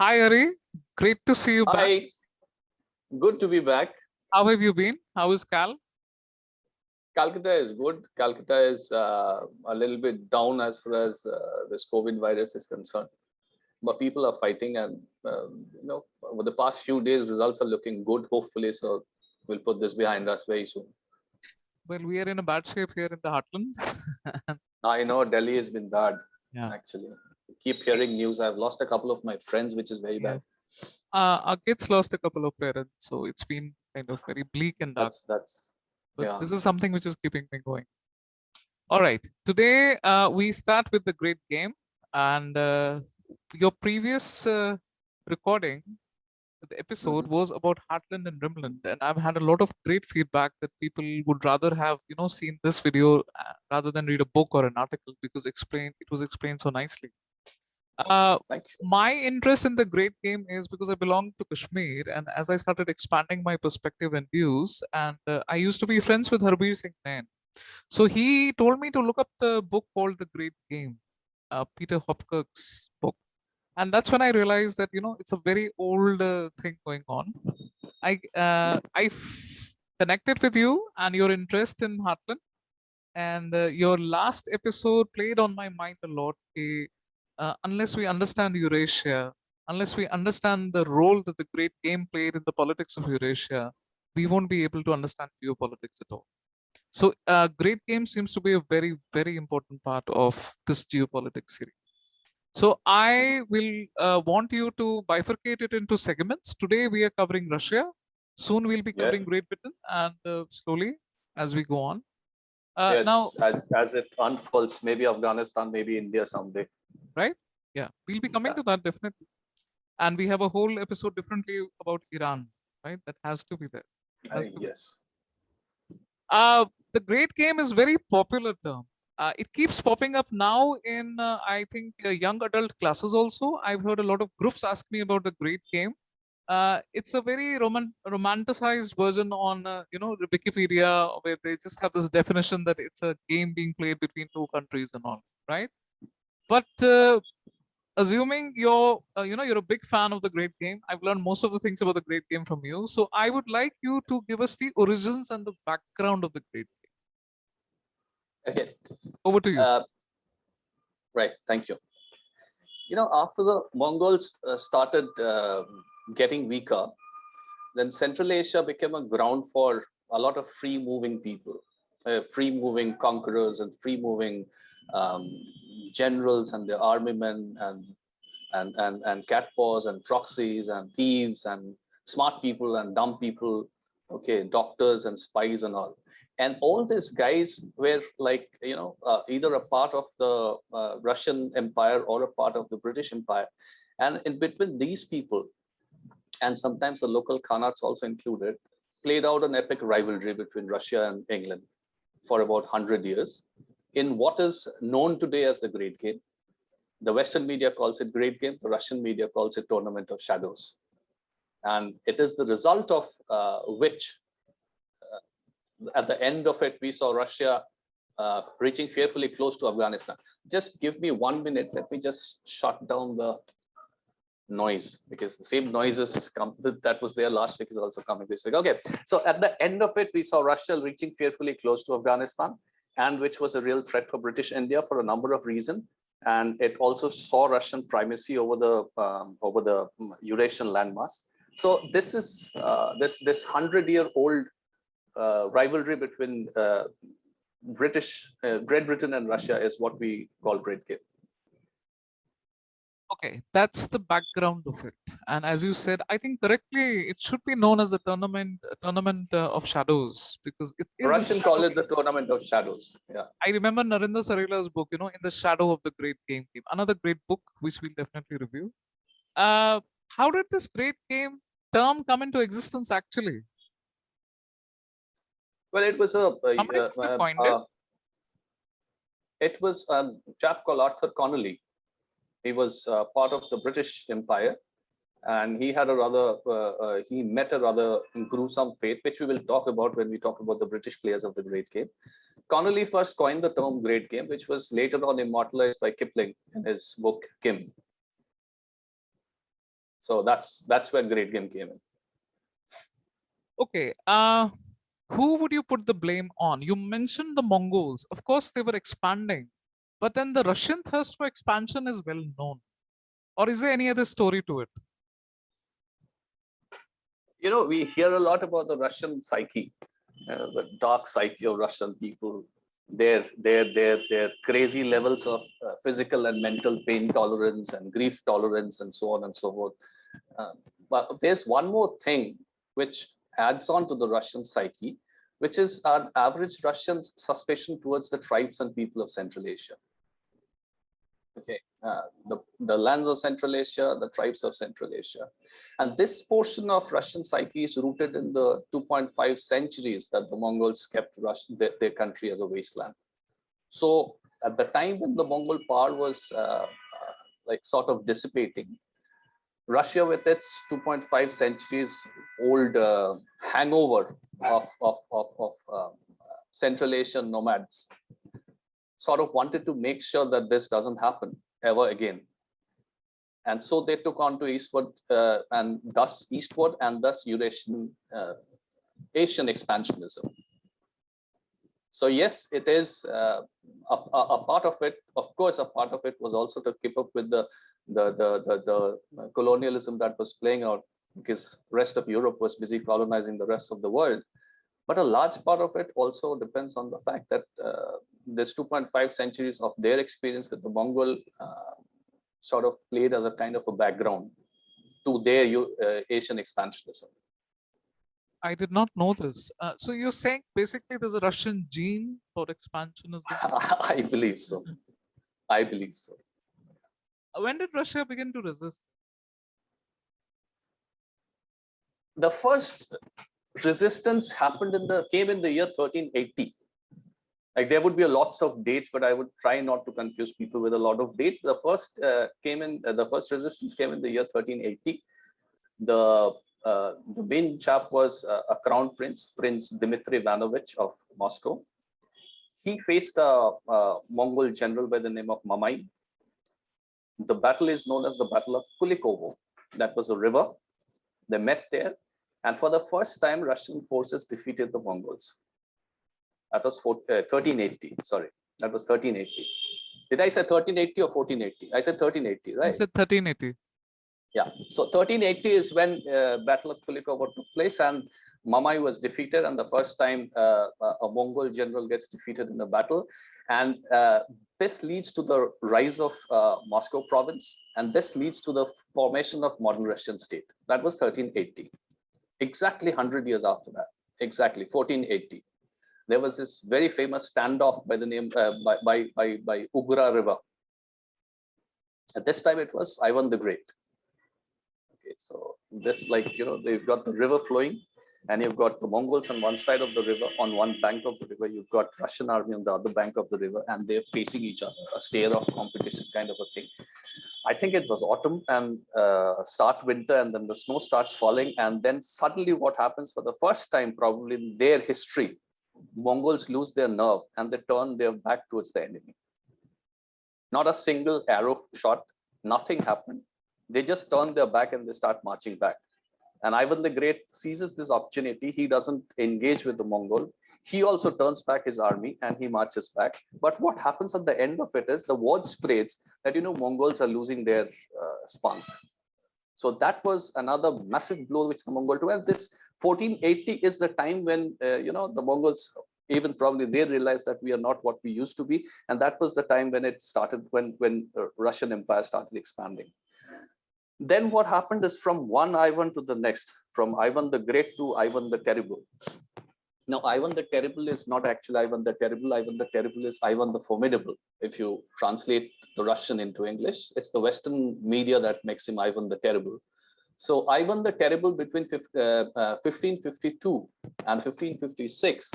Hi, Ari. Great to see you back. Hi, good to be back. How have you been? How is Cal? Calcutta is good. Calcutta is a little bit down as far as this COVID virus is concerned. But people are fighting, and over the past few days, results are looking good. Hopefully, so we'll put this behind us very soon. Well, we are in a bad shape here in the Heartland. I know Delhi has been bad. Yeah. Actually, keep hearing news. I've lost a couple of my friends, which is very bad. Our kids lost a couple of parents, so it's been kind of very bleak and dark. But this is something which is keeping me going. All right. Today, we start with the great game. And your previous recording, the episode was about Heartland and Rimland. And I've had a lot of great feedback that people would rather have, seen this video rather than read a book or an article because it was explained so nicely. My interest in the great game is because I belong to Kashmir, and as I started expanding my perspective and views, and I used to be friends with Harbir Singh Nain. So he told me to look up the book called The Great Game, Peter Hopkirk's book. And that's when I realized that, it's a very old thing going on. I connected with you and your interest in Heartland, and your last episode played on my mind a lot. Unless we understand Eurasia, unless we understand the role that the great game played in the politics of Eurasia, we won't be able to understand geopolitics at all. So great game seems to be a very, very important part of this geopolitics series. So I will want you to bifurcate it into segments. Today we are covering Russia. Soon we'll be covering Great Britain, and slowly as we go on. Yes, now, as it unfolds, maybe Afghanistan, maybe India someday. Right? Yeah, we'll be coming to that definitely. And we have a whole episode differently about Iran, right? That has to be there. Yes. The great game is very popular term. It keeps popping up now in, I think, young adult classes also. I've heard a lot of groups ask me about the great game. It's a very romanticized version on, Wikipedia, where they just have this definition that it's a game being played between two countries and all, right? But assuming you're a big fan of the great game, I've learned most of the things about the great game from you. So I would like you to give us the origins and the background of the great game. Okay. Over to you. Right. Thank you. After the Mongols started getting weaker, then Central Asia became a ground for a lot of free-moving people, free-moving conquerors and free-moving generals and their army men and catpaws and proxies and thieves and smart people and dumb people, okay, doctors and spies and all. And all these guys were like, either a part of the Russian Empire or a part of the British Empire. And in between these people, and sometimes the local Khanates also included, played out an epic rivalry between Russia and England for about 100 years in what is known today as the Great Game. The Western media calls it Great Game. The Russian media calls it Tournament of Shadows. And it is the result of which, at the end of it, we saw Russia reaching fearfully close to Afghanistan. Just give me 1 minute. Let me just shut down the noise, because the same noises that was there last week is also coming this week. Okay, so at the end of it, we saw Russia reaching fearfully close to Afghanistan, and which was a real threat for British India for a number of reasons. And it also saw Russian primacy over the Eurasian landmass. So this is this 100-year-old rivalry between Great Britain and Russia is what we call Great Game. Okay, that's the background of it. And as you said, I think correctly, it should be known as the tournament of shadows, because it is Russian call it the Tournament of Shadows. Yeah, I remember Narendra Sarela's book, In the Shadow of the Great Game, another great book which we'll definitely review. How did this great game term come into existence actually? Well, it was it was a chap called Arthur Connolly. He was part of the British Empire, and he had he met a rather gruesome fate, which we will talk about when we talk about the British players of the Great Game. Connolly first coined the term Great Game, which was later on immortalized by Kipling in his book Kim. So that's where Great Game came in. Okay. Who would you put the blame on? You mentioned the Mongols. Of course, they were expanding, but then the Russian thirst for expansion is well known. Or is there any other story to it? We hear a lot about the Russian psyche, the dark psyche of Russian people, their crazy levels of physical and mental pain tolerance and grief tolerance and so on and so forth. But there's one more thing which adds on to the Russian psyche, which is an average Russian's suspicion towards the tribes and people of Central Asia. Okay, the lands of Central Asia, the tribes of Central Asia. And this portion of Russian psyche is rooted in the 2.5 centuries that the Mongols kept their country as a wasteland. So at the time when the Mongol power was like sort of dissipating, Russia, with its 2.5 centuries old hangover of Central Asian nomads, sort of wanted to make sure that this doesn't happen ever again. And so they took on to eastward and thus Eurasian Asian expansionism. So yes, it is a part of it. Of course, a part of it was also to keep up with the colonialism that was playing out, because rest of Europe was busy colonizing the rest of the world. But a large part of it also depends on the fact that this 2.5 centuries of their experience with the Mongol sort of played as a kind of a background to their Asian expansionism. I did not know this. So you're saying basically there's a Russian gene for expansionism? I believe so. I believe so. When did Russia begin to resist? The first resistance came in the year 1380. Like there would be lots of dates, but I would try not to confuse people with a lot of dates. The first resistance came in the year 1380. The main chap was a crown prince, Prince Dmitry Ivanovich of Moscow. He faced a Mongol general by the name of Mamai. The battle is known as the Battle of Kulikovo. That was a river. They met there, and for the first time, Russian forces defeated the Mongols. That was 1380. Sorry, that was 1380. Did I say 1380 or 1480? I said 1380, right? I said 1380. Yeah. So 1380 is when Battle of Kulikovo took place, and Mamai was defeated, and the first time a Mongol general gets defeated in a battle, and this leads to the rise of Moscow province, and this leads to the formation of modern Russian state. That was 1380. Exactly 100 years after that. Exactly 1480. There was this very famous standoff by the name by Ugra River. At this time, it was Ivan the Great. Okay, so this, like, they've got the river flowing, and you've got the Mongols on one side of the river, on one bank of the river. You've got Russian army on the other bank of the river, and they're facing each other, a stare-off competition kind of a thing. I think it was autumn and start winter, and then the snow starts falling, and then suddenly what happens for the first time probably in their history, Mongols lose their nerve and they turn their back towards the enemy. Not a single arrow shot, nothing happened. They just turn their back and they start marching back. And Ivan the Great seizes this opportunity. He doesn't engage with the Mongol. He also turns back his army and he marches back. But what happens at the end of it is the word spreads that, Mongols are losing their spunk. So that was another massive blow which the Mongol took. And this 1480 is the time when, the Mongols, even probably they realized that we are not what we used to be. And that was the time when it started, when Russian Empire started expanding. Then what happened is from one Ivan to the next, from Ivan the Great to Ivan the Terrible. Now, Ivan the Terrible is not actually Ivan the Terrible. Ivan the Terrible is Ivan the Formidable. If you translate the Russian into English, it's the Western media that makes him Ivan the Terrible. So Ivan the Terrible between 1552 and 1556,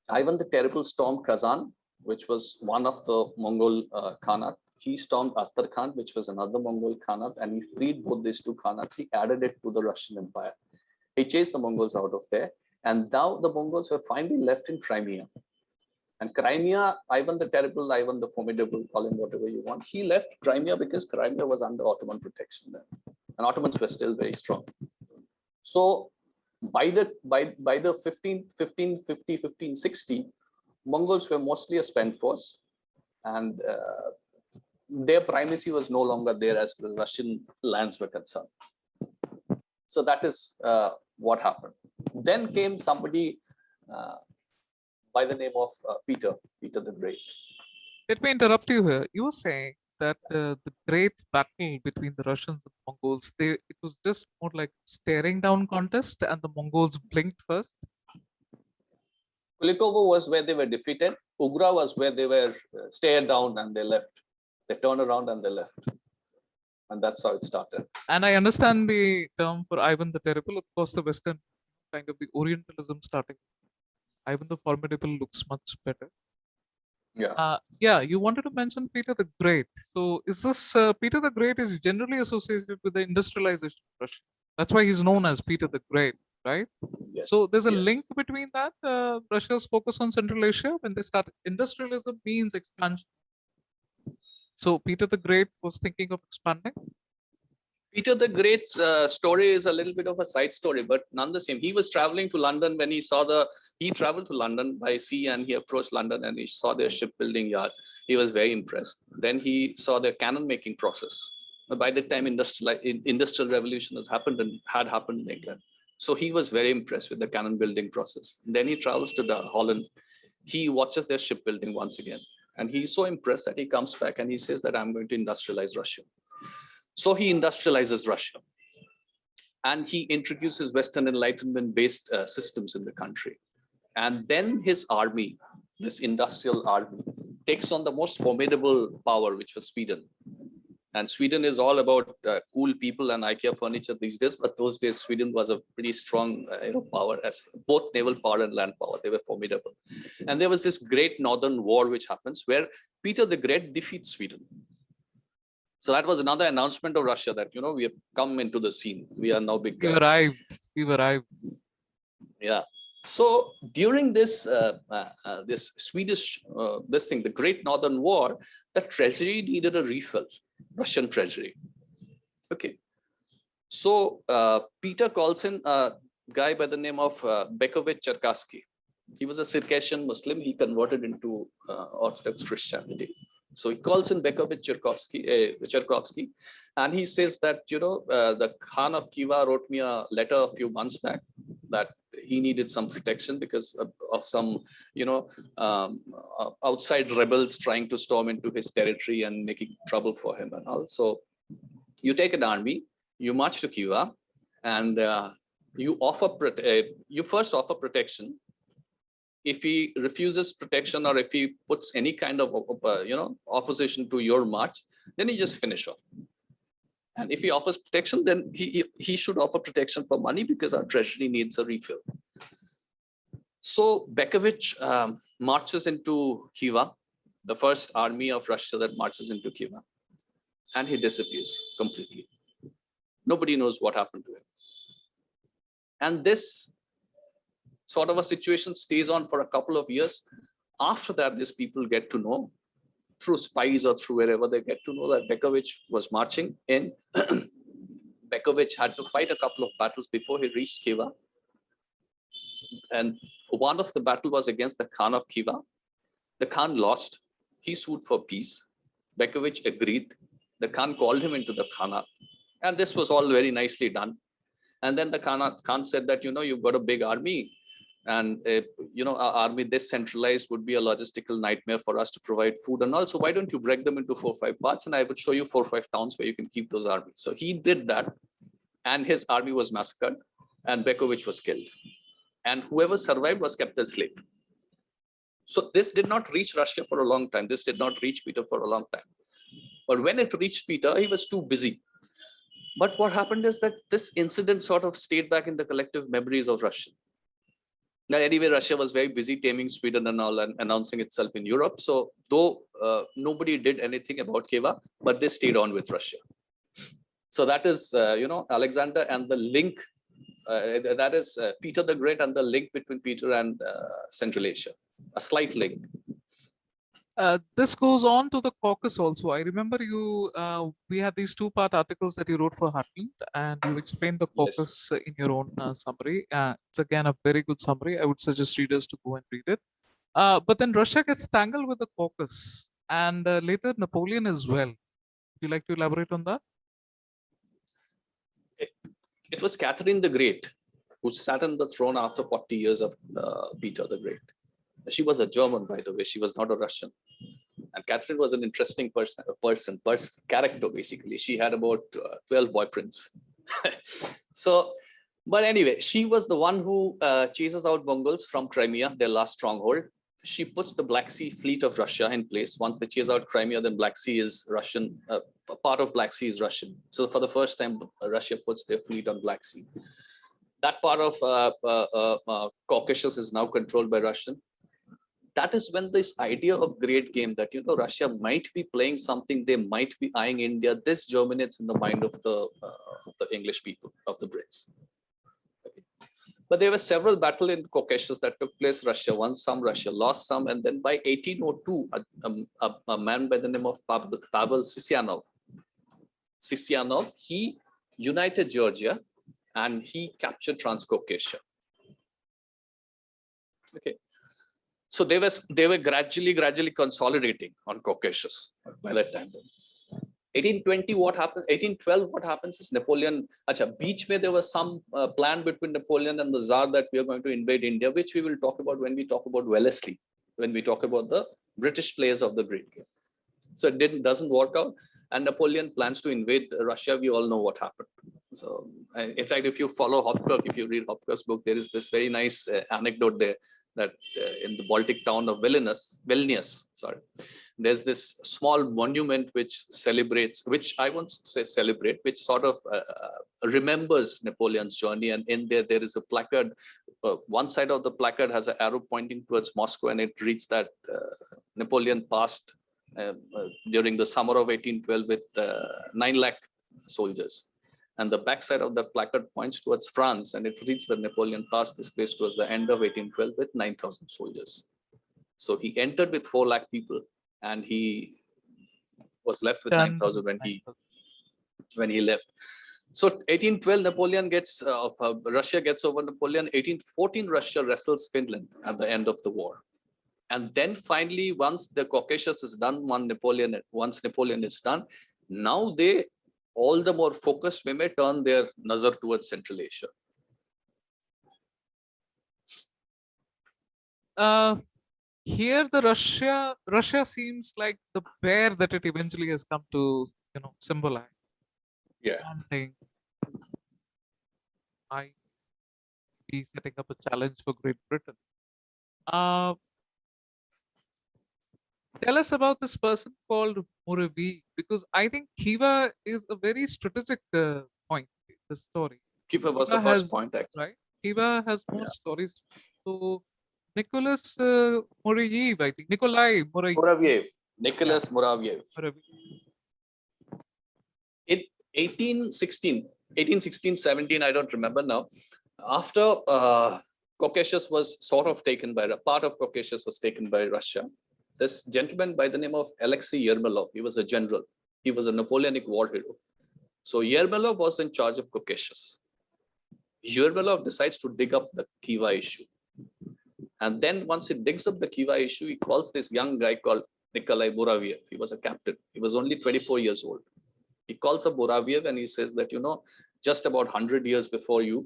Ivan the Terrible stormed Kazan, which was one of the Mongol Khanate. He stormed Astrakhan, which was another Mongol Khanate, and he freed both these two Khanates. He added it to the Russian Empire. He chased the Mongols out of there. And now the Mongols were finally left in Crimea. And Crimea, Ivan the Terrible, Ivan the Formidable, call him whatever you want, he left Crimea because Crimea was under Ottoman protection then. And Ottomans were still very strong. So by the 1550, Mongols were mostly a spent force, and their primacy was no longer there as far as Russian lands were concerned. So that is what happened. Then came somebody by the name of Peter the Great. Let me interrupt you here. You were saying that the great battle between the Russians and Mongols, it was just more like staring down contest, and the Mongols blinked first. Kulikovo was where they were defeated. Ugra was where they were stared down and they left. They turned around and they left. And that's how it started. And I understand the term for Ivan the Terrible. Of course, the Western kind of the Orientalism starting. Ivan the Formidable looks much better. Yeah. Yeah, you wanted to mention Peter the Great. So is this Peter the Great is generally associated with the industrialization of Russia. That's why he's known as Peter the Great, right? Yes. So there's a Yes. link between that. Russia's focus on Central Asia when they start industrialism means expansion. So Peter the Great was thinking of expanding. Peter the Great's story is a little bit of a side story, but none the same. He was traveling to London when he traveled to London by sea, and he approached London and he saw their shipbuilding yard. He was very impressed. Then he saw their cannon making process. By the time industrial revolution had happened in England. So he was very impressed with the cannon building process. Then he travels to Holland. He watches their shipbuilding once again. And he's so impressed that he comes back and he says that I'm going to industrialize Russia. So he industrializes Russia, and he introduces Western Enlightenment-based systems in the country. And then his army, this industrial army, takes on the most formidable power, which was Sweden. And Sweden is all about cool people and IKEA furniture these days, but those days Sweden was a pretty strong power, as both naval power and land power. They were formidable. And there was this great Northern War which happens where Peter the Great defeats Sweden. So that was another announcement of Russia that, we have come into the scene. We are now big guys. We've arrived. Yeah. So during this this Swedish the Great Northern War, the treasury needed a refill, Russian treasury. Okay. So Peter calls in a guy by the name of Bekovich Cherkassky. He was a Circassian Muslim. He converted into Orthodox Christianity. So he calls in Bekovich Cherkassky, and he says that, the Khan of Khiva wrote me a letter a few months back that he needed some protection because of some, outside rebels trying to storm into his territory and making trouble for him and all. So you take an army, you march to Khiva, and you first offer protection. If he refuses protection, or if he puts any kind of opposition to your march, then you just finish off. And if he offers protection, then he should offer protection for money, because our treasury needs a refill. So Bekovich marches into Khiva, the first army of Russia that marches into Khiva, and he disappears completely. Nobody knows what happened to him. And this sort of a situation stays on for a couple of years. After that, these people get to know, through spies or through wherever, they get to know that Bekovich was marching in. Bekovich had to fight a couple of battles before he reached Khiva. And one of the battle was against the Khan of Khiva. The Khan lost. He sued for peace. Bekovich agreed. The Khan called him into the Khanate. And this was all very nicely done. And then the Khan said that, you've got a big army. And, our army this centralized would be a logistical nightmare for us to provide food and all. So why don't you break them into 4 or 5 parts, and I would show you 4 or 5 towns where you can keep those armies. So he did that, and his army was massacred, and Bekovich was killed. And whoever survived was kept as slave. So this did not reach Russia for a long time. This did not reach Peter for a long time. But when it reached Peter, he was too busy. But what happened is that this incident sort of stayed back in the collective memories of Russia. Now, anyway, Russia was very busy taming Sweden and all, and announcing itself in Europe. So though nobody did anything about Khiva, but they stayed on with Russia. So that is, Alexander and the link, that is Peter the Great and the link between Peter and Central Asia, a slight link. This goes on to the caucus also. I remember we had these two-part articles that you wrote for Heartland, and you explained the Yes. caucus in your own summary. It's again a very good summary. I would suggest readers to go and read it. But then Russia gets tangled with the caucus, and later Napoleon as well. Would you like to elaborate on that? It was Catherine the Great who sat on the throne after 40 years of Peter the Great. She was a German, by the way. She was not a Russian. And Catherine was an interesting character, basically. She had about 12 boyfriends. So, but anyway, she was the one who chases out Mongols from Crimea, their last stronghold. She puts the Black Sea fleet of Russia in place. Once they chase out Crimea, then Black Sea is Russian. Part of Black Sea is Russian. So for the first time, Russia puts their fleet on Black Sea. That part of Caucasus is now controlled by Russian. That is when this idea of great game that, you know, Russia might be playing something, they might be eyeing India, this germinates in the mind of the English people, of the Brits. Okay. But there were several battles in Caucasus that took place. Russia won some, Russia lost some, and then by 1802, a man by the name of Pavel Sisyanov, he united Georgia and he captured Transcaucasia. Okay. So they were gradually consolidating on Caucasus by that time. 1820, what happened? 1812, what happens is Napoleon. Beach where there was some plan between Napoleon and the Tsar that we are going to invade India, which we will talk about when we talk about Wellesley, when we talk about the British players of the Great Game. So it doesn't work out, and Napoleon plans to invade Russia. We all know what happened. So, in fact, if you follow Hopkirk, if you read Hopkirk's book, there is this very nice anecdote there that in the Baltic town of Vilnius, there's this small monument which celebrates, which I won't say celebrate, which sort of remembers Napoleon's journey. And in there is a placard. One side of the placard has an arrow pointing towards Moscow, and it reads that Napoleon passed during the summer of 1812 with 9 lakh soldiers. And the backside of that placard points towards France, and it reads that Napoleon passed this place towards the end of 1812 with 9,000 soldiers. So he entered with 4 lakh people, and he was left with 9,000 when he left. So 1812, Napoleon gets Russia gets over Napoleon. 1814, Russia wrestles Finland at the end of the war. And then finally, once the Caucasus is done, once Napoleon is done, now they all the more focused, we may turn their nazar towards Central Asia. Here, the Russia seems like the bear that it eventually has come to, symbolize. Yeah. Wanting, I be setting up a challenge for Great Britain. Tell us about this person called Mukherjee, because I think Khiva is a very strategic point in the story. Khiva was the first point, actually. Right? Khiva has more stories. So, Nicholas Mukherjee, I think. Nikolai Muravyev. Nicholas Muravyev. In 1816, 17, I don't remember now. After Caucasus was sort of taken by, part of Caucasus was taken by Russia, this gentleman by the name of Alexei Yermolov, he was a general. He was a Napoleonic war hero. So Yermolov was in charge of Caucasus. Yermolov decides to dig up the Khiva issue. And then once he digs up the Khiva issue, he calls this young guy called Nikolai Muravyev. He was a captain. He was only 24 years old. He calls up Muravyev and he says that, just about 100 years before you,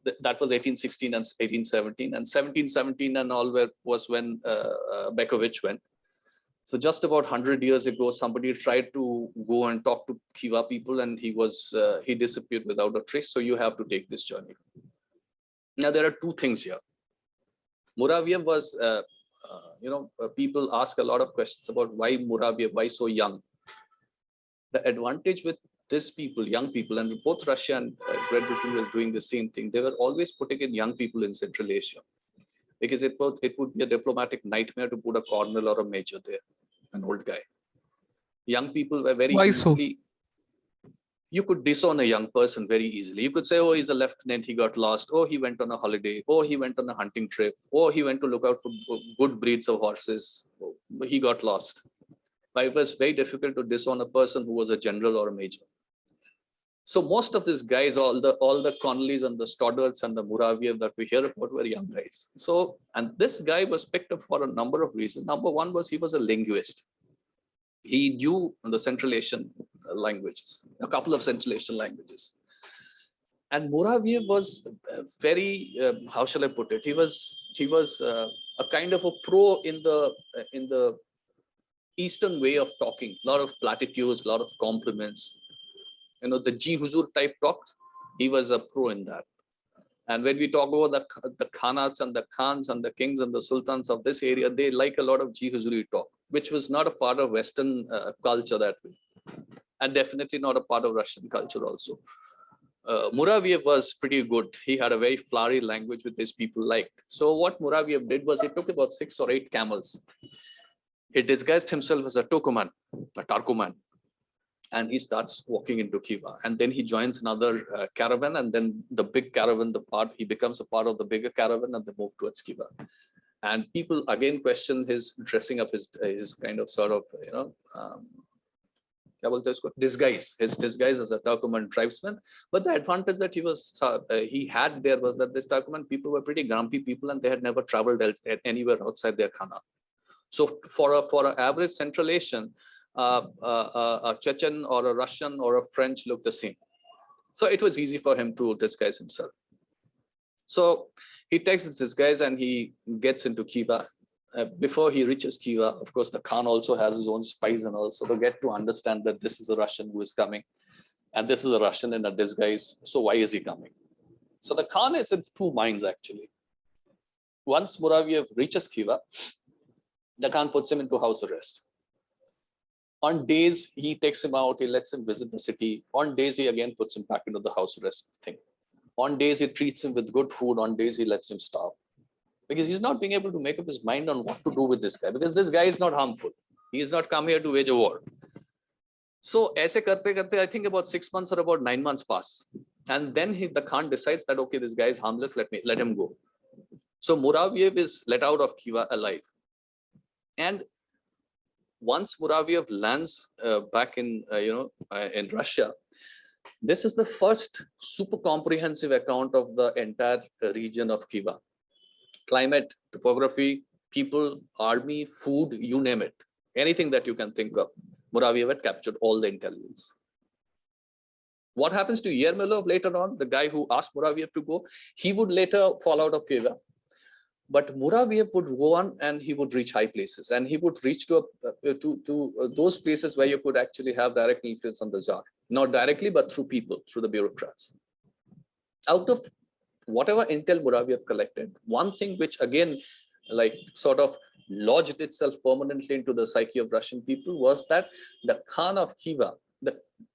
that was 1816 and 1817, and 1717 and all was when Bekovich went. So just about 100 years ago, somebody tried to go and talk to Khiva people, and he disappeared without a trace. So you have to take this journey. Now there are two things here. Muravyev was, people ask a lot of questions about why Muravyev, why so young. The advantage with these people, young people, and both Russia and Great Britain was doing the same thing. They were always putting in young people in Central Asia, because it would be a diplomatic nightmare to put a colonel or a major there, an old guy. Young people were very easily. you could disown a young person very easily. You could say, oh, he's a lieutenant, he got lost. Oh, he went on a holiday. Oh, he went on a hunting trip. Oh, he went to look out for good breeds of horses. Oh, he got lost. But it was very difficult to disown a person who was a general or a major. So most of these guys, all the Connollys and the Stoddarts and the Muraviev that we hear about were young guys. So, and this guy was picked up for a number of reasons. Number one was he was a linguist. He knew the Central Asian languages, a couple of Central Asian languages. And Muraviev was very, how shall I put it? He was a kind of a pro in the Eastern way of talking. A lot of platitudes, a lot of compliments. You know, the Ji Huzur type talk. He was a pro in that. And when we talk about the Khanats and the Khans and the kings and the sultans of this area, they like a lot of Ji Huzuri talk, which was not a part of Western culture that way. And definitely not a part of Russian culture also. Muraviev was pretty good. He had a very flowery language which his people liked. So what Muraviev did was he took about 6 or 8 camels. He disguised himself as a Turkoman, a Tarkoman. And he starts walking into Khiva, and then he joins another caravan, and then the big caravan, he becomes a part of the bigger caravan, and they move towards Khiva. And people again question his dressing up, his kind of sort of, you know, disguise, his disguise as a Turkoman tribesman. But the advantage that he had there was that this Turkoman people were pretty grumpy people, and they had never traveled anywhere outside their Khana. So for an average Central Asian, a Chechen or a Russian or a French look the same. So it was easy for him to disguise himself. So he takes this disguise and he gets into Khiva. Before he reaches Khiva, of course, the Khan also has his own spies and also to get to understand that this is a Russian who is coming, and this is a Russian in a disguise. So why is he coming? So the Khan is in 2 minds actually. Once Muraviev reaches Khiva, the Khan puts him into house arrest. On days, he takes him out, he lets him visit the city. On days, he again puts him back into the house arrest thing. On days, he treats him with good food. On days, he lets him starve. Because he's not being able to make up his mind on what to do with this guy. Because this guy is not harmful. He is not come here to wage a war. So, aise karte karte, I think about 6 months or about 9 months pass. And then the Khan decides that, okay, this guy is harmless, let him go. So, Muraviev is let out of Khiva alive. And once Muraviev lands back in in Russia, this is the first super comprehensive account of the entire region of Khiva. Climate, topography, people, army, food, you name it. Anything that you can think of. Muraviev had captured all the intelligence. What happens to Yermolov later on, the guy who asked Muraviev to go, he would later fall out of favor. But Muraviev would go on and he would reach high places, and he would reach to those places where you could actually have direct influence on the Tsar. Not directly, but through people, through the bureaucrats. Out of whatever intel Muraviev collected, one thing which again, like sort of lodged itself permanently into the psyche of Russian people was that the Khan of Khiva,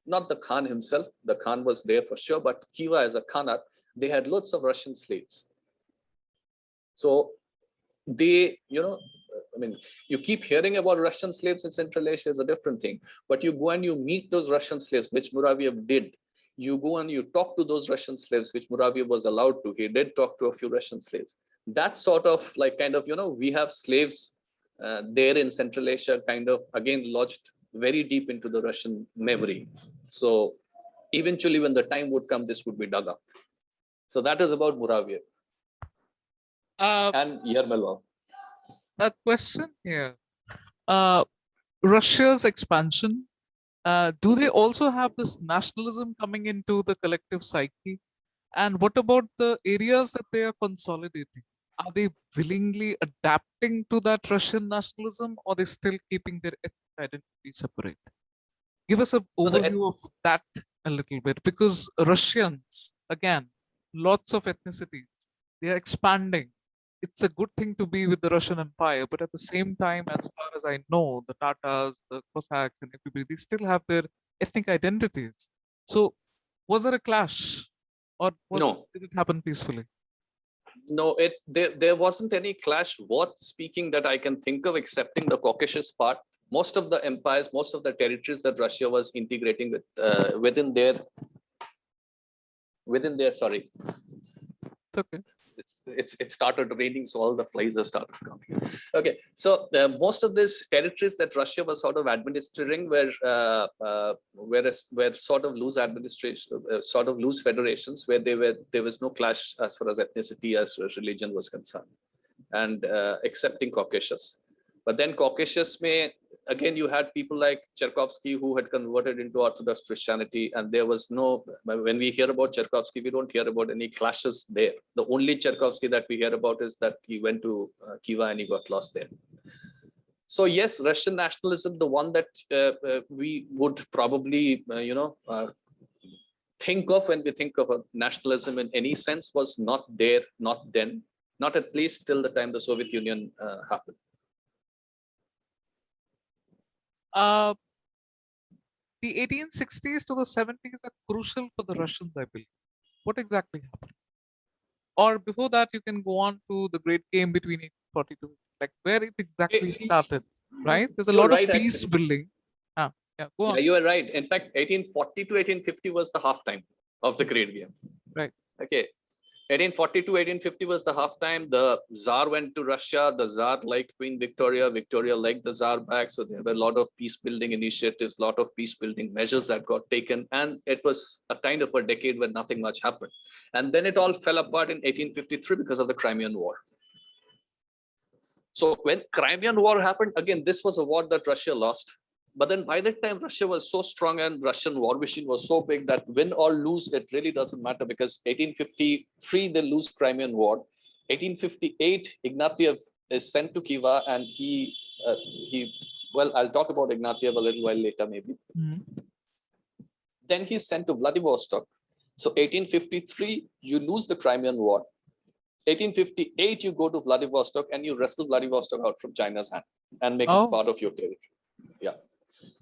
not the Khan himself, the Khan was there for sure, but Khiva as a Khanat, they had lots of Russian slaves. So they, I mean, you keep hearing about Russian slaves in Central Asia is a different thing, but you go and you meet those Russian slaves, which Muraviev did. You go and you talk to those Russian slaves, which Muraviev was allowed to. He did talk to a few Russian slaves. That sort of like kind of, we have slaves there in Central Asia, kind of again lodged very deep into the Russian memory. So eventually when the time would come, this would be dug up. So that is about Muraviev. And Yermolov. A question here. Russia's expansion, do they also have this nationalism coming into the collective psyche? And what about the areas that they are consolidating? Are they willingly adapting to that Russian nationalism, or are they still keeping their ethnic identity separate? Give us an overview of that a little bit, because Russians, again, lots of ethnicities, they are expanding. It's a good thing to be with the Russian Empire, but at the same time, as far as I know, the Tatars, the Cossacks, and everybody, they still have their ethnic identities. So, was there a clash, or did it happen peacefully? No, there wasn't any clash worth speaking that I can think of, excepting the Caucasus part. most of the empires, most of the territories that Russia was integrating with within their sorry, It's okay. it started raining, so all the flies have started coming. Okay, so most of these territories that Russia was sort of administering were sort of loose administration, sort of loose federations where there was no clash as far as ethnicity, as far as religion was concerned, and excepting Caucasus. But then Caucasus may, again, you had people like Cherkovsky who had converted into Orthodox Christianity, and there was no, when we hear about Cherkovsky, we don't hear about any clashes there. The only Cherkovsky that we hear about is that he went to Khiva and he got lost there. So yes, Russian nationalism, the one that we would probably, think of when we think of a nationalism in any sense, was not there, not then, not at least till the time the Soviet Union happened. The 1860s to the 70s are crucial for the Russians, I believe. What exactly happened? Or before that, you can go on to the great game between 1842, like where it exactly started, right? There's a lot of peace building. Yeah, go on. Yeah, you are right. In fact, 1840 to 1850 was the halftime of the great game. Right. Okay. 1840 to 1850 was the halftime. The Tsar went to Russia. The Tsar liked Queen Victoria. Victoria liked the Tsar back. So there were a lot of peace building initiatives, a lot of peace building measures that got taken. And it was a kind of a decade where nothing much happened. And then it all fell apart in 1853 because of the Crimean War. So when Crimean War happened, again, this was a war that Russia lost. But then by that time, Russia was so strong and Russian war machine was so big that win or lose, it really doesn't matter, because 1853, they lose Crimean War. 1858, Ignatieff is sent to Khiva, and well, I'll talk about Ignatieff a little while later, maybe. Then he's sent to Vladivostok. So 1853, you lose the Crimean War. 1858, you go to Vladivostok and you wrestle Vladivostok out from China's hand and make it part of your territory. Yeah.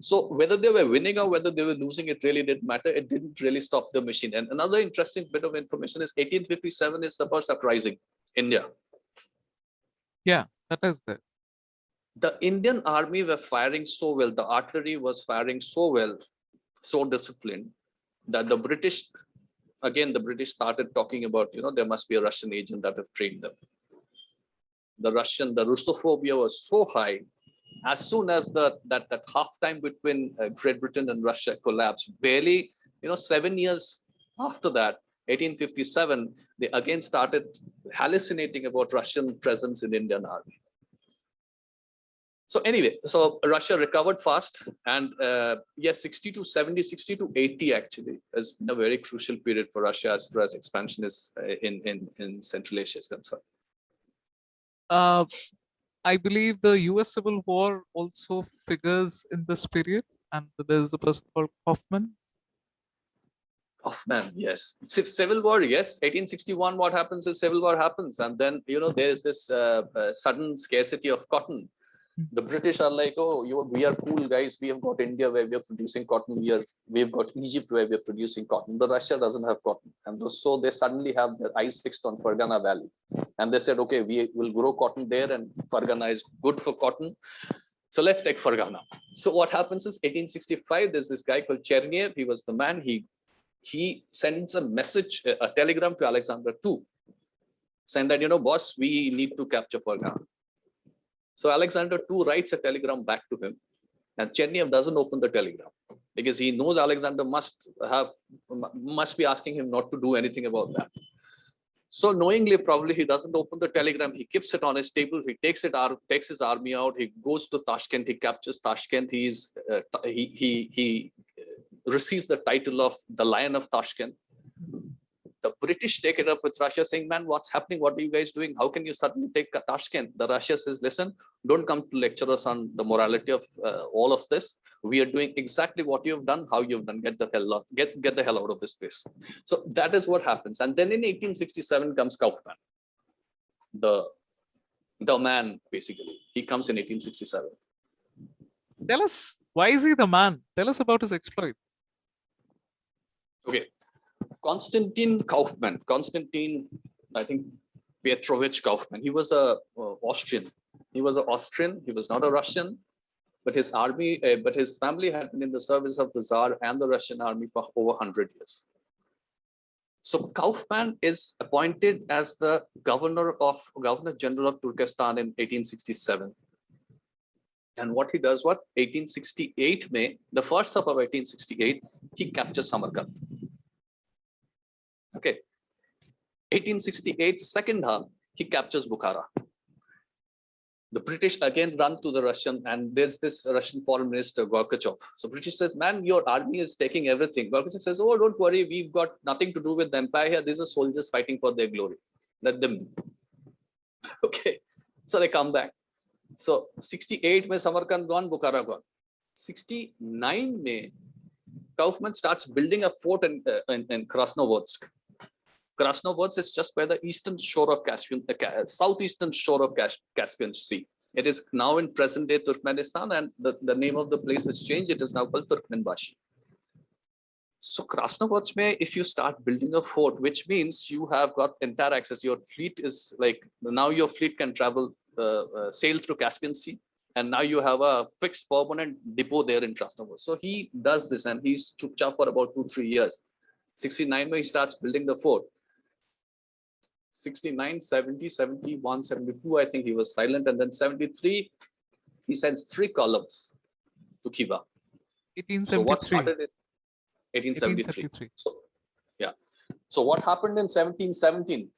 So whether they were winning or whether they were losing, it really didn't matter. It didn't really stop the machine. And another interesting bit of information is 1857 is the first uprising in India. Yeah, that is it. The Indian army were firing so well. The artillery was firing so well, so disciplined, that the British started talking about, there must be a Russian agent that have trained them. The Russophobia was so high. As soon as that halftime between Great Britain and Russia collapsed, barely, 7 years after that, 1857, they again started hallucinating about Russian presence in Indian army. So anyway, so Russia recovered fast, and yes, 60 to 70, 60 to 80 actually has been a very crucial period for Russia as far as expansion is in Central Asia is concerned. I believe the US Civil War also figures in this period, and there's a person called Kaufman. Kaufman, yes. Civil War, yes. 1861, what happens is Civil War happens, and then there is this sudden scarcity of cotton. The British are like, oh, we are cool guys. We have got India where we are producing cotton. We've got Egypt where we are producing cotton. But Russia doesn't have cotton, and so they suddenly have their eyes fixed on Fergana Valley, and they said, okay, we will grow cotton there, and Fergana is good for cotton. So let's take Fergana. So what happens is 1865. There's this guy called Cherniev. He was the man. He sends a message, a telegram to Alexander II, saying that boss, we need to capture Fergana. So Alexander II writes a telegram back to him, and Cherniev doesn't open the telegram because he knows Alexander must be asking him not to do anything about that. So knowingly, probably he doesn't open the telegram. He keeps it on his table. He takes his army out. He goes to Tashkent. He captures Tashkent. He receives the title of the Lion of Tashkent. The British take it up with Russia, saying, man, what's happening? What are you guys doing? How can you suddenly take Tashkent? The Russia says, listen, don't come to lecture us on the morality of all of this. We are doing exactly what you've done, how you've done. Get the hell out of this place. So that is what happens. And then in 1867 comes Kaufman, the man, basically. He comes in 1867. Tell us, why is he the man? Tell us about his exploit. Okay. Konstantin, I think Petrovich Kaufman. He was a Austrian. He was an Austrian. He was not a Russian. but his army, but his family had been in the service of the Tsar and the Russian army for over 100 years. So Kaufman is appointed as the Governor General of Turkestan in 1867. And what he does, 1868 May, the first half of 1868, he captures Samarkand. Okay. 1868, second half, he captures Bukhara. The British again run to the Russian, and there's this Russian foreign minister, Gorbachev. So British says, man, your army is taking everything. Gorbachev says, oh, don't worry, we've got nothing to do with the empire here. These are soldiers fighting for their glory. Let them. Okay. So they come back. So 68 May, Samarkand gone, Bukhara gone. 69 May, Kaufman starts building a fort in Krasnovodsk. Krasnovodsk is just by the eastern shore of Caspian, southeastern shore of Caspian Sea. It is now in present-day Turkmenistan, and the name of the place has changed. It is now called Turkmenbashi. So Krasnovodsk, if you start building a fort, which means you have got entire access. Your fleet is like, now your fleet can travel, sail through Caspian Sea, and now you have a fixed permanent depot there in Krasnovodsk. So he does this, and he's chup for about 2-3 years. 69 May, he starts building the fort. 69, 70, 71, 72, I think he was silent. And then 73, he sends 3 columns to Khiva. 1873. So what started in 1873. So, yeah. So what happened in 1717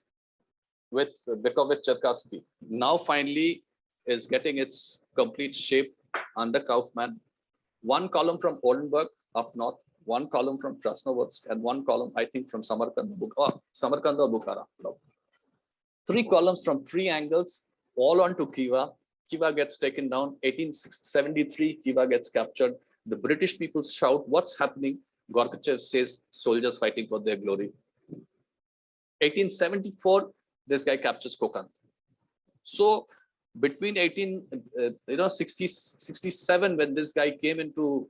with Bekovich-Cherkassky now finally is getting its complete shape under Kaufman. 1 column from Oldenburg up north, 1 column from Krasnovodsk, and 1 column, I think, from Samarkand or Bukhara. 3 columns from 3 angles, all onto Khiva. Khiva gets taken down. 1873, Khiva gets captured. The British people shout, what's happening? Gorbachev says, soldiers fighting for their glory. 1874, this guy captures Kokand. So between 67, when this guy came into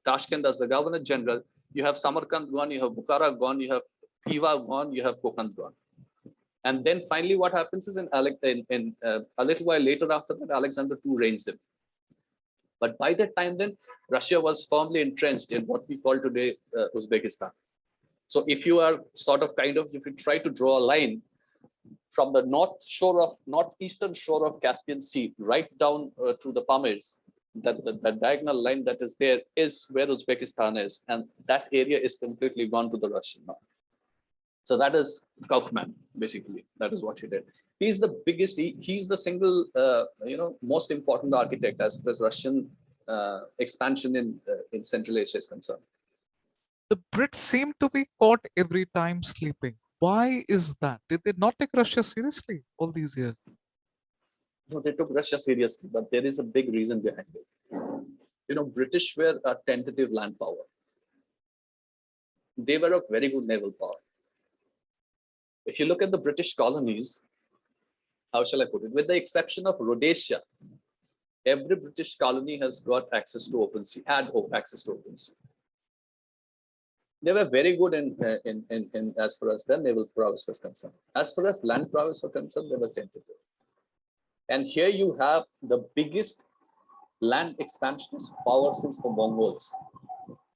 Tashkent as the Governor General, you have Samarkand gone, you have Bukhara gone, you have Khiva gone, you have Kokand gone. And then finally, what happens is a little while later after that, Alexander II reigns him. But by that time, then Russia was firmly entrenched in what we call today Uzbekistan. So if you are if you try to draw a line from the northeastern shore of Caspian Sea right down to the Pamirs, that diagonal line that is there is where Uzbekistan is, and that area is completely gone to the Russian now. So that is Kaufman, basically. That is what he did. He's the biggest, he's the single, most important architect as far as Russian expansion in Central Asia is concerned. The Brits seem to be caught every time sleeping. Why is that? Did they not take Russia seriously all these years? No, they took Russia seriously, but there is a big reason behind it. British were a tentative land power. They were a very good naval power. If you look at the British colonies, how shall I put it? With the exception of Rhodesia, every British colony has got access to open sea, had access to open sea. They were very good in as far as their naval prowess was concerned. As far as land prowess was concerned, they were tentative. And here you have the biggest land expansionist power since the Mongols.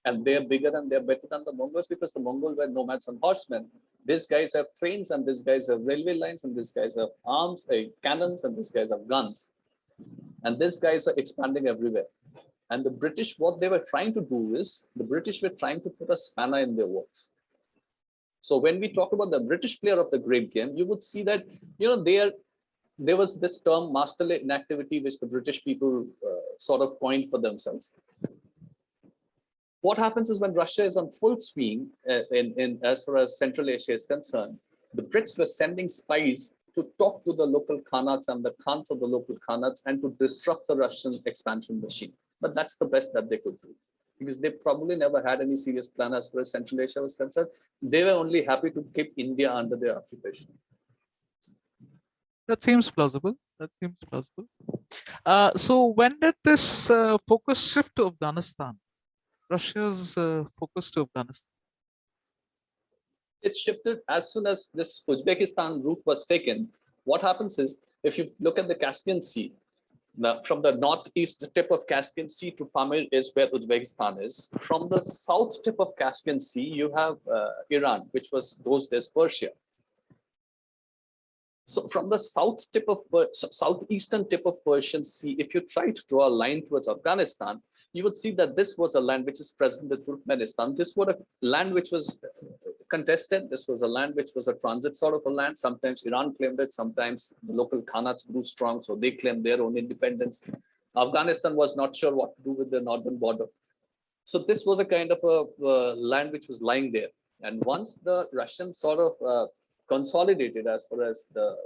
And they're bigger and they're better than the Mongols because the Mongols were nomads on horsemen. These guys have trains, and these guys have railway lines, and these guys have arms, cannons, and these guys have guns. And these guys are expanding everywhere. And the British, what they were trying to do is, the British were trying to put a spanner in their works. So when we talk about the British player of the great game, you would see that, there was this term masterly inactivity, which the British people sort of coined for themselves. What happens is when Russia is on full swing as far as Central Asia is concerned, the Brits were sending spies to talk to the local khanates and the khans of the local khanates and to disrupt the Russian expansion machine. But that's the best that they could do, because they probably never had any serious plan as far as Central Asia was concerned. They were only happy to keep India under their occupation. That seems plausible. So when did this focus shift to Afghanistan? Russia's focus to Afghanistan? It shifted as soon as this Uzbekistan route was taken. What happens is, if you look at the Caspian Sea, From the northeast tip of Caspian Sea to Pamir is where Uzbekistan is. From the south tip of Caspian Sea, you have Iran, which was those days Persia. So from the southeastern tip of Persian Sea, if you try to draw a line towards Afghanistan, you would see that this was a land which is present in Turkmenistan. This was a land which was contested. This was a land which was a transit sort of a land. Sometimes Iran claimed it. Sometimes the local Khanates grew strong, so they claimed their own independence. Afghanistan was not sure what to do with the northern border. So this was a kind of a land which was lying there. And once the Russians sort of consolidated as far as the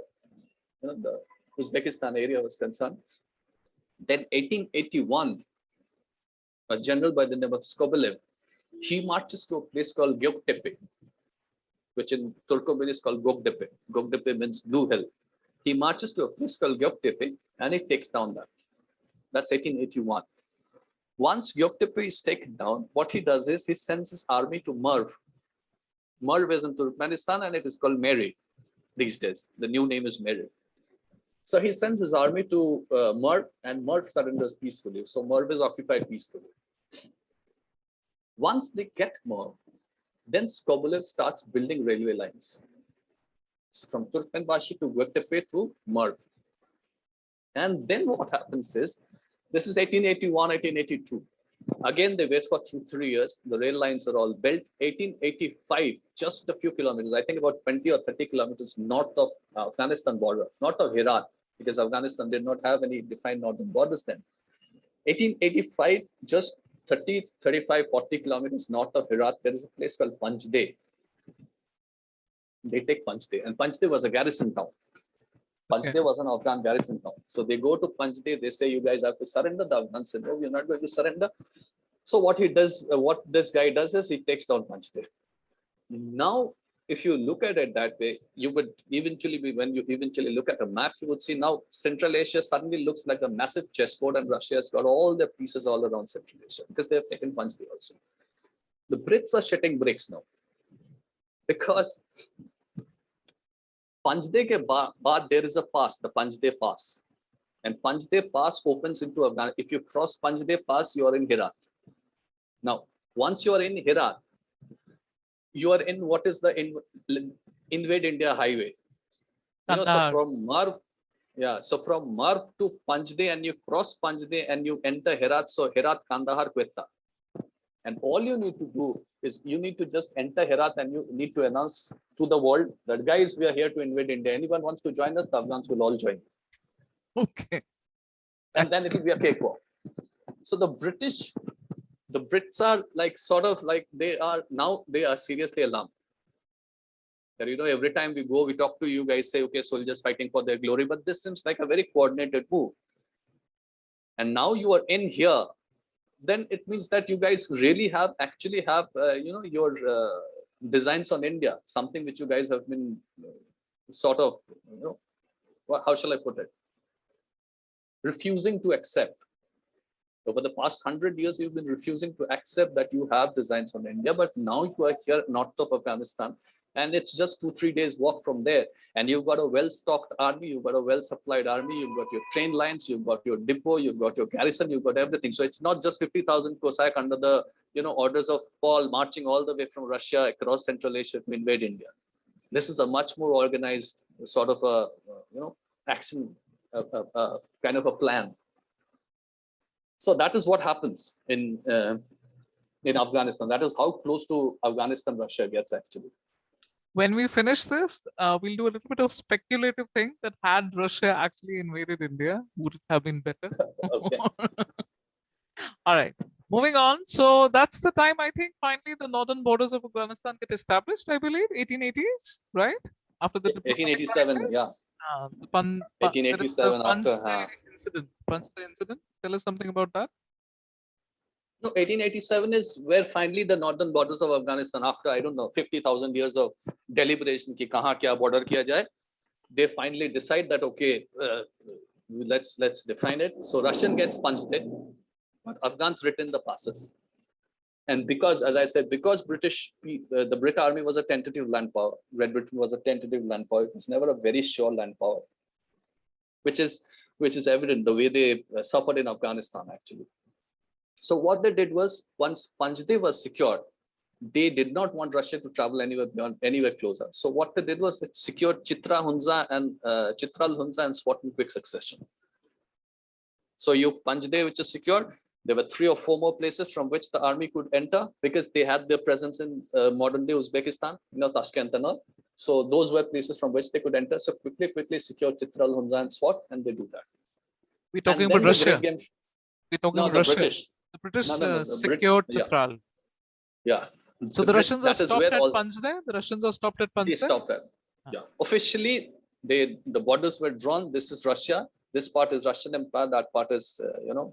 Uzbekistan area was concerned, then 1881, a general by the name of Skobelev, he marches to a place called Göktepe, which in Turkoman is called Göktepe. Göktepe means blue hill. He marches to a place called Göktepe and he takes down that. That's 1881. Once Göktepe is taken down, what he does is he sends his army to Merv. Merv is in Turkmenistan and it is called Meri these days. The new name is Meri. So he sends his army to Merv and Merv surrenders peacefully. So Merv is occupied peacefully. Once they get Merv, then Skobelev starts building railway lines from Turkmenbashi to Göktepe to Merv. And then what happens is, this is 1881, 1882. Again, they wait for 2-3 years. The rail lines are all built. 1885, just a few kilometers, I think about 20 or 30 kilometers north of Afghanistan border, north of Herat, because Afghanistan did not have any defined northern borders then. 1885, just 30, 35, 40 kilometers north of Herat, there is a place called Panjde. They take Panjde, and Panjde was a garrison town. Panjde was an Afghan garrison town. So they go to Panjde, they say, you guys have to surrender. The Afghans said, no, we're not going to surrender. So what he does, what this guy does is he takes down Panjde. Now, if you look at it that way, you would eventually be, when you eventually look at a map, you would see now Central Asia suddenly looks like a massive chessboard and Russia has got all the pieces all around Central Asia because they have taken Panjde also. The Brits are shitting bricks now because Panjde ke baad there is a pass, the Panjde Pass. And Panjde Pass opens into Afghanistan. If you cross Panjde Pass, you are in Herat. Now, once you are in Herat, you are in what is the Invade India Highway. You know, so from Marv, so from Marv to Panjde and you cross Panjde and you enter Herat. So Herat, Kandahar, Quetta. And all you need to do is you need to just enter Herat and you need to announce to the world that, guys, we are here to invade India. Anyone wants to join us, the Afghans will all join. Okay. And then it will be a cakewalk. So the Brits are like sort of like they are seriously alarmed. That, you know, every time we go, we talk to you guys, say, okay, soldiers fighting for their glory. But this seems like a very coordinated move. And now you are in here. Then it means that you guys really actually have your designs on India, something which you guys have been sort of, how shall I put it, refusing to accept. Over the past 100 years, you've been refusing to accept that you have designs on India, but now you are here north of Afghanistan, and it's just 2-3 days walk from there. And you've got a well-stocked army, you've got a well-supplied army, you've got your train lines, you've got your depot, you've got your garrison, you've got everything. So it's not just 50,000 Cossack under the orders of Paul marching all the way from Russia across Central Asia to invade India. This is a much more organized sort of a action, kind of a plan. So that is what happens in Afghanistan. That is how close to Afghanistan Russia gets actually. When we finish this, we'll do a little bit of speculative thing that had Russia actually invaded India, would it have been better? Okay. All right, moving on. So that's the time, I think, finally the northern borders of Afghanistan get established, I believe, 1880s, right? After the 1887, yeah. 1887 after Panjde incident. Tell us something about that. No, 1887 is where finally the northern borders of Afghanistan, after, I don't know, 50,000 years of deliberation, ki kahan kya border kiya jaye, they finally decide that, okay, let's define it. So Russian gets Panjde, but Afghans retain the passes. And because, as I said, because the Brit army was a tentative land power, Great Britain was a tentative land power, it was never a very sure land power, which is which is evident the way they suffered in Afghanistan, actually. So what they did was, once Panjde was secured, they did not want Russia to travel anywhere beyond, anywhere closer. So what they did was they secured Chitral Hunza and Swat in quick succession. So you have Panjde, which is secured. There were 3 or 4 more places from which the army could enter, because they had their presence in modern day Uzbekistan, Tashkent and all. So those were places from which they could enter. So quickly secure Chitral, Hunza and Swat, and they do that. We're talking about Russia. We're talking about Russia. British. The British the secured Chitral. Yeah. So the Russians are stopped at Panjde? The Russians are stopped at Panjde? They stopped at, yeah. Officially, the borders were drawn. This is Russia. This part is Russian Empire. That part is,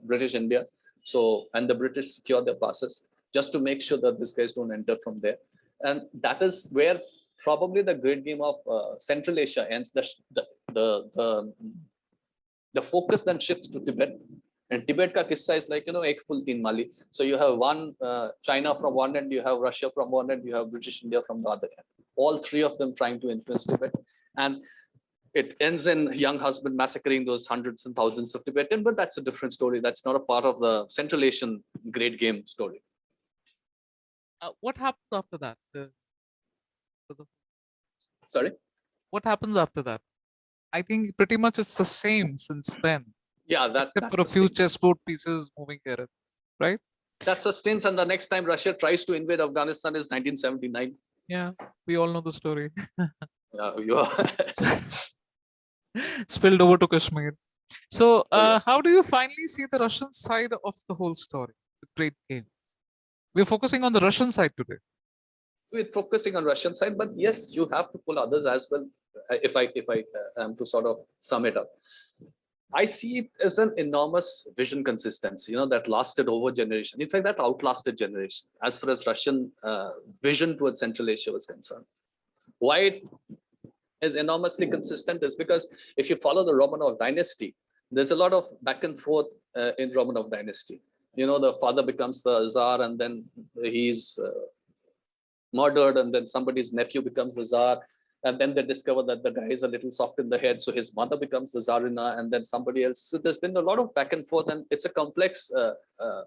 British India. So, and the British secure their passes just to make sure that these guys don't enter from there. And that is where probably the great game of Central Asia ends. The focus then shifts to Tibet. And Tibet ka kissa is like, ek full teen mali. So you have one China from one end, you have Russia from one end, you have British India from the other end. All 3 of them trying to influence Tibet. And it ends in young husband massacring those hundreds and thousands of Tibetan, but that's a different story. That's not a part of the Central Asian great game story. What happens after that? Sorry? What happens after that? I think pretty much it's the same since then. Yeah, that's for a few chessboard pieces moving here, right? That sustains, and the next time Russia tries to invade Afghanistan is 1979. Yeah, we all know the story. Yeah, you are. Spilled over to Kashmir. So, yes. How do you finally see the Russian side of the whole story? The great game. We're focusing on the Russian side today. We're focusing on Russian side, but yes, you have to pull others as well. If I am to sort of sum it up, I see it as an enormous vision consistency, that lasted over generation. In fact, that outlasted generation as far as Russian vision towards Central Asia was concerned. Why it is enormously consistent is because if you follow the Romanov dynasty, there's a lot of back and forth in Romanov dynasty. The father becomes the Tsar, and then he's murdered, and then somebody's nephew becomes the Tsar. And then they discover that the guy is a little soft in the head, so his mother becomes the Tsarina, and then somebody else. So there's been a lot of back and forth, and it's a complex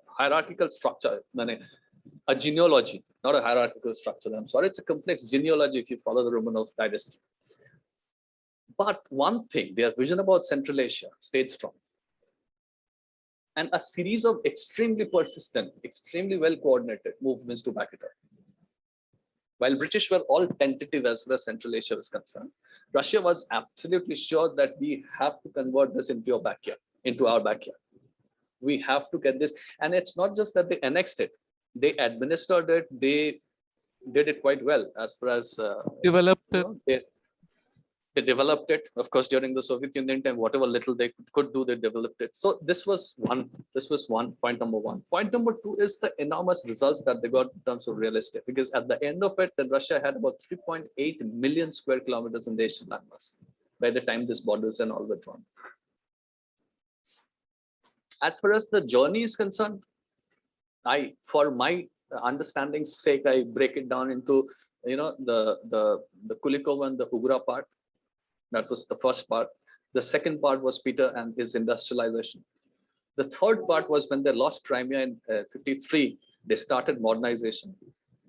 hierarchical structure. A genealogy, not a hierarchical structure. I'm sorry, it's a complex genealogy if you follow the Romanov dynasty. But one thing, their vision about Central Asia stayed strong. And a series of extremely persistent, extremely well-coordinated movements to back it up. While British were all tentative as far as Central Asia was concerned, Russia was absolutely sure that we have to convert this into our backyard. We have to get this. And it's not just that they annexed it, they administered it, they did it quite well as far as developed it. They developed it, of course, during the Soviet Union time. Whatever little they could do, they developed it. So this was one point number 1. Point number 2 is the enormous results that they got in terms of real estate, because at the end of it, then Russia had about 3.8 million square kilometers in the Asian landmass by the time this borders and all were drawn. As far as the journey is concerned, for my understanding's sake, I break it down into the Kulikov and the Ugra part. That was the first part. The second part was Peter and his industrialization. The third part was when they lost Crimea in 53, they started modernization.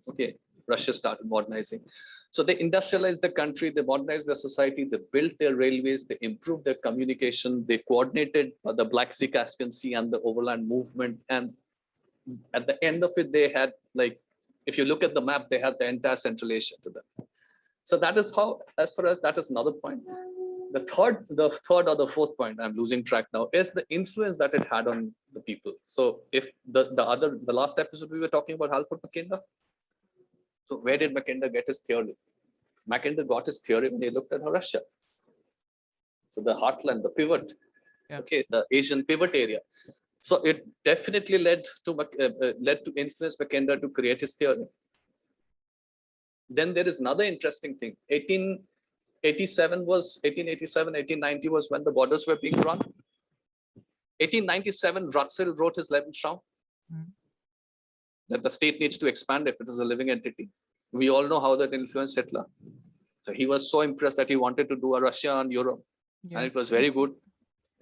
Okay, Russia started modernizing. So they industrialized the country, they modernized their society, they built their railways, they improved their communication, they coordinated the Black Sea, Caspian Sea, and the overland movement. And at the end of it, they had, like, if you look at the map, they had the entire Central Asia to them. So that is how, as far as that is another point. The third or the fourth point, I'm losing track now, is the influence that it had on the people. So if the last episode we were talking about Halford Mackinder. So where did Mackinder get his theory? Mackinder got his theory when he looked at Russia. So the heartland, the pivot, okay, the Asian pivot area. So it definitely led to influence Mackinder to create his theory. Then there is another interesting thing. 1890 was when the borders were being drawn. 1897, Russell wrote his Lebensraum that the state needs to expand if it is a living entity. We all know how that influenced Hitler. So he was so impressed that he wanted to do a Russia and Europe, and it was very good.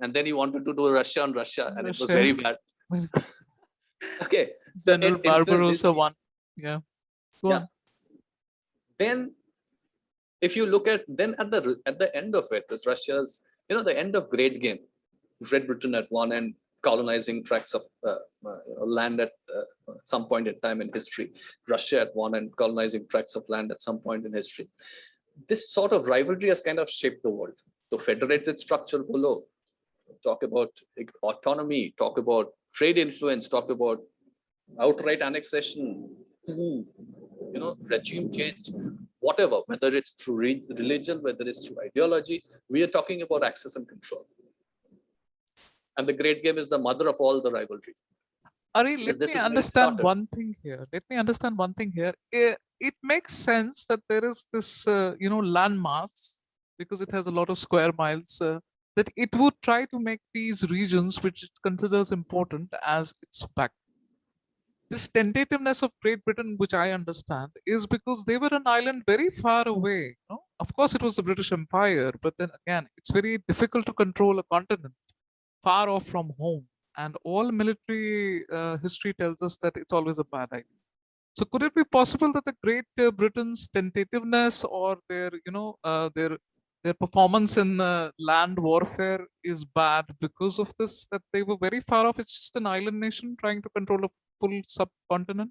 and then he wanted to do Russia on Russia, and it was very bad. Okay, so General Barbarossa won. Yeah. Go on. Then, if you look at at the end of it, is Russia's, the end of Great Game. Great Britain at one end, colonizing tracts of land at some point in time in history. Russia at one end, colonizing tracts of land at some point in history. This sort of rivalry has kind of shaped the world. So federated structure below, talk about autonomy, talk about trade influence, talk about outright annexation, regime change, whatever, whether it's through religion, whether it's through ideology, we are talking about access and control. And the Great Game is the mother of all the rivalry. Ari, let me understand one thing here. It makes sense that there is this, land mass, because it has a lot of square miles, that it would try to make these regions, which it considers important, as its back. This tentativeness of Great Britain, which I understand, is because they were an island very far away. Of course, it was the British Empire, but then again, it's very difficult to control a continent far off from home. And all military history tells us that it's always a bad idea. So could it be possible that the Great Britain's tentativeness, or their performance in land warfare, is bad because of this, that they were very far off? It's just an island nation trying to control a full subcontinent.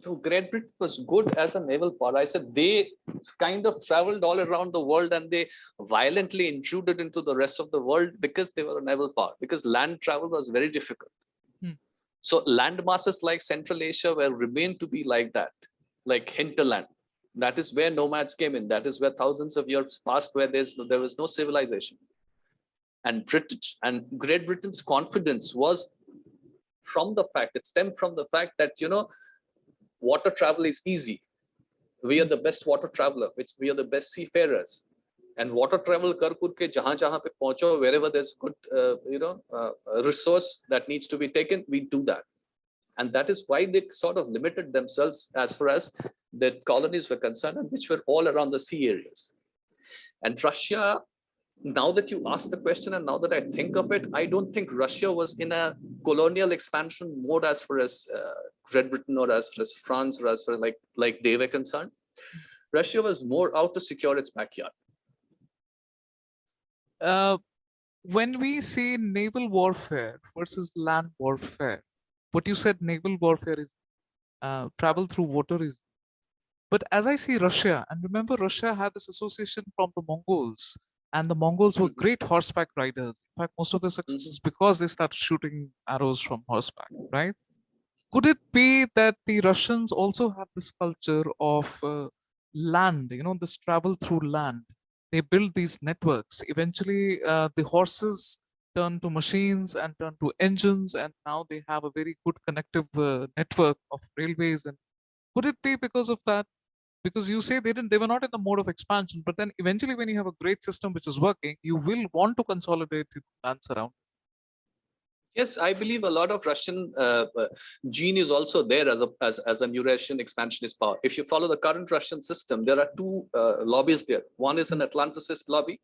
So Great Britain was good as a naval power. I said they kind of traveled all around the world, and they violently intruded into the rest of the world because they were a naval power, because land travel was very difficult. So land masses like Central Asia were remained to be like that, like hinterland. That is where nomads came in. That is where thousands of years passed, where there was no civilization. And Great Britain's confidence was it stemmed from the fact that, water travel is easy. We are the best water traveler, we are the best seafarers. And water travel kar ke jahan pe pahuncho, wherever there's good, resource that needs to be taken, we do that. And that is why they sort of limited themselves as far as the colonies were concerned, and which were all around the sea areas. And Russia, now that you ask the question, and now that I think of it, I don't think Russia was in a colonial expansion mode as far as Great Britain, or as far as France, or as far as like they were concerned. Russia was more out to secure its backyard. When we see naval warfare versus land warfare, what you said, naval warfare is travel through water is. But as I see Russia, and remember, Russia had this association from the Mongols, and the Mongols were great horseback riders. In fact, most of their success is because they started shooting arrows from horseback, right? Could it be that the Russians also have this culture of land, this travel through land? They build these networks. Eventually, the horses turn to machines and turn to engines, and now they have a very good connective network of railways. And could it be because of that? Because you say they were not in the mode of expansion, but then eventually, when you have a great system which is working, you will want to consolidate lands around. Yes, I believe a lot of Russian gene is also there as an Eurasian expansionist power. If you follow the current Russian system, there are two lobbies there. One is an Atlanticist lobby,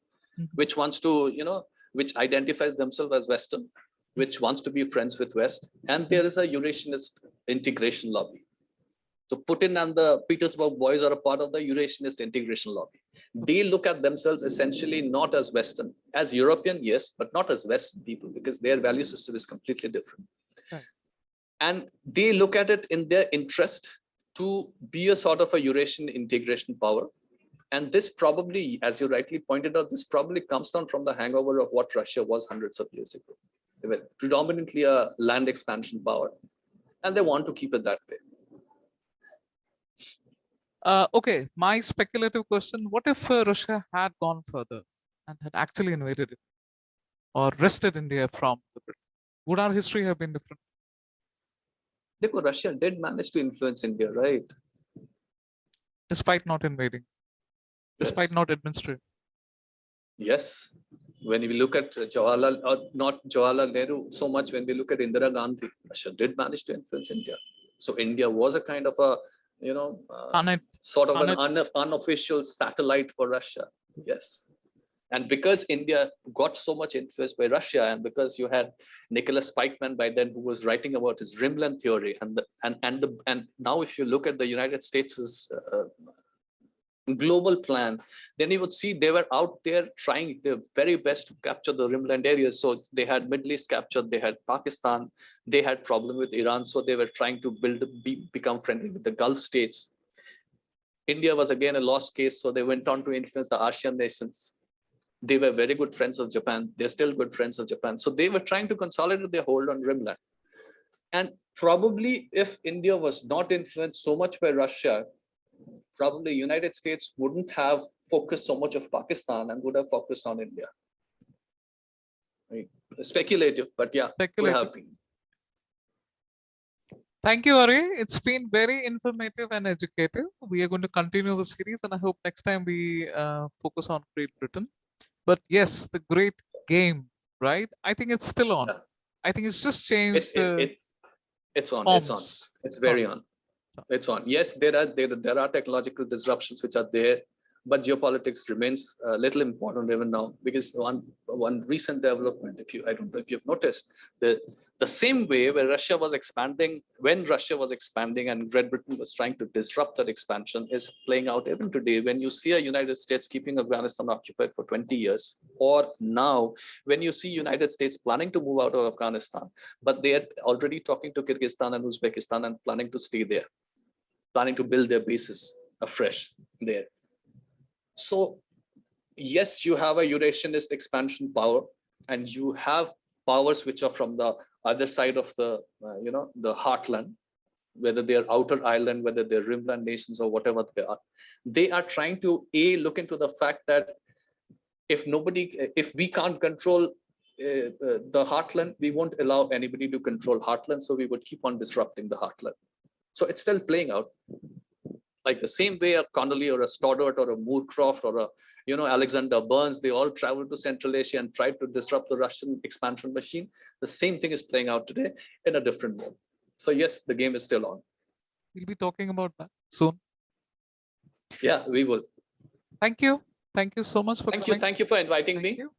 which wants to, which identifies themselves as Western, which wants to be friends with West. And there is a Eurasianist integration lobby. So Putin and the Petersburg boys are a part of the Eurasianist integration lobby. They look at themselves essentially not as Western, as European, yes, but not as Western people, because their value system is completely different. Right. And they look at it in their interest to be a sort of a Eurasian integration power. And this probably, as you rightly pointed out, this probably comes down from the hangover of what Russia was hundreds of years ago. They were predominantly a land expansion power, and they want to keep it that way. Okay, my speculative question: what if Russia had gone further and had actually invaded it, or wrested India from the British? Would our history have been different? Russia did manage to influence India, right? Despite not invading, despite not administrating. Yes. When we look at not Jawaharlal Nehru so much, when we look at Indira Gandhi, Russia did manage to influence India. So India was a kind of a, sort of an unofficial satellite for Russia. Yes. And because India got so much influenced by Russia, and because you had Nicholas Spikeman by then, who was writing about his Rimland theory, and now if you look at the United States' global plan, then you would see they were out there trying their very best to capture the rimland areas. So they had Middle East captured, they had Pakistan, they had problem with Iran, so they were trying to become friendly with the Gulf states. India was again a lost case, so they went on to influence the ASEAN nations. They were very good friends of Japan. They're still good friends of Japan. So they were trying to consolidate their hold on rimland. And probably if India was not influenced so much by Russia, probably United States wouldn't have focused so much of Pakistan and would have focused on India. Right. Speculative, but yeah, would have been. Thank you, Ari. It's been very informative and educative. We are going to continue the series, and I hope next time we focus on Great Britain. But yes, the great game, right? I think it's still on. Yeah. I think it's just changed. It's on. Forms. It's on. It's very on. It's on. Yes, there are technological disruptions which are there, but geopolitics remains a little important even now, because one recent development, I don't know if you've noticed, the same way where Russia was expanding, when Russia was expanding and Great Britain was trying to disrupt that expansion, is playing out even today. When you see a United States keeping Afghanistan occupied for 20 years, or now when you see United States planning to move out of Afghanistan, but they are already talking to Kyrgyzstan and Uzbekistan and planning to stay there, planning to build their bases afresh there. So yes, you have a Eurasianist expansion power, and you have powers which are from the other side of the, the heartland, whether they're outer island, whether they're rimland nations or whatever they are. They are trying to look into the fact that if we can't control the heartland, we won't allow anybody to control heartland. So we would keep on disrupting the heartland. So it's still playing out. Like the same way a Connolly or a Stoddart or a Moorcroft or a Alexander Burns, they all traveled to Central Asia and tried to disrupt the Russian expansion machine. The same thing is playing out today in a different mode. So yes, the game is still on. We'll be talking about that soon. Yeah, we will. Thank you. Thank you so much for coming. Thank you for inviting me.